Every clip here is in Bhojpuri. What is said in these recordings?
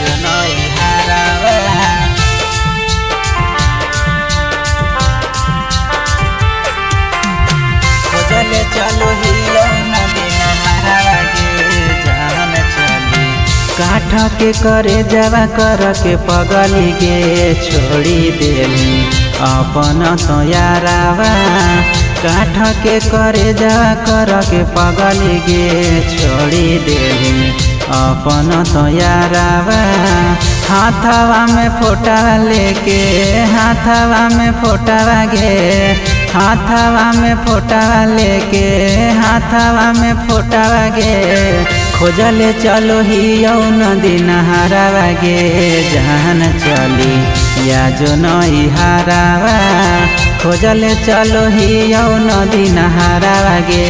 जो नहीं हारावा खोजले चलो हिलो नदी नहारावा गे जान चली काठ के करे जावा कर के पगली गे छोड़ी देली अपन तो यारावा काठ के करे जावा कर के पगली गे छोड़ी देली अपन तो यारावा हाथवा में फोटावा लेके हाथवा में फोटावा गे हाथवा में फोटावा लेके हाथवा में फोटावा गे खोजले चलो ही नदी नहारावा गे जान चली या जो नहीं हारावा खोजले चलो ही नदी नहारावा गे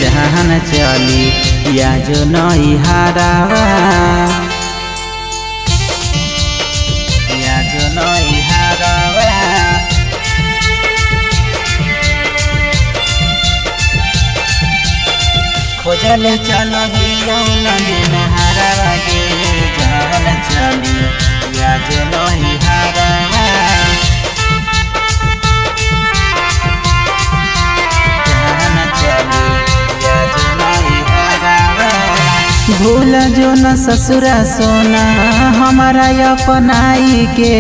जान चली या जो नहीं हारावा या जो नहीं हारावा खोजले चलो हिलो नदी नहारावा गे जान चली या जो नहीं हारावा जान चली या जो नहीं हारावा भूल जो न ससुरा सोना हमारा अपनाई के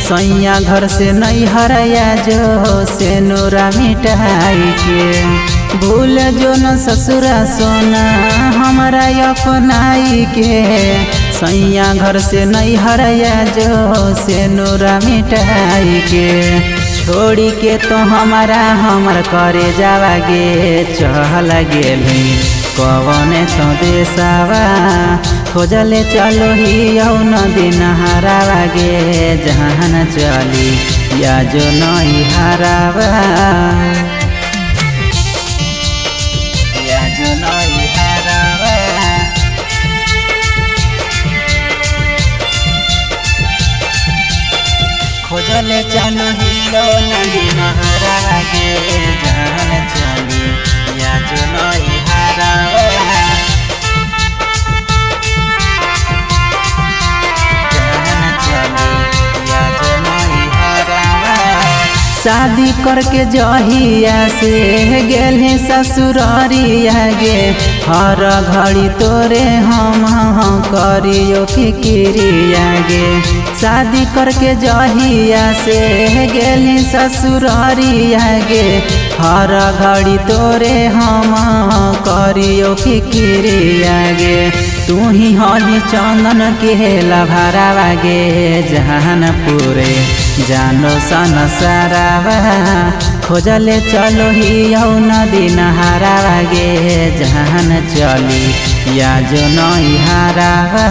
सैया घर से नहीं हराया जो से नूरा मिटाई के भूल जो न ससुरा सोना हमारा अपनाई के सैया घर से नहीं हराया जो से नूरा मिटाई के छोड़ी के तो हमारा हमर करे जावा गे चल गेली कवने तो देसावा खोजले चलो ही नदी नहारावा गे जान चली या जो नहीं हारावा या जो नहीं हारावा खोजले चलो ही नदी नहारावा गे जान चली या जो नहीं हारावा शादी करके जहिया से गेले ससुरारिया गे हर घड़ी तोरे हम करियो फिक्रिया गे शादी करके जहिया से गेले ससुरारिया गे हर घड़ी तोरे हम करियो फिक्रिया गे तू ही हली चंदन के लभरावा गे जहान पूरे जानो सन सारावा खोजले चलो ही नदी नहारावा गे जान चली या जो नहीं हारावा।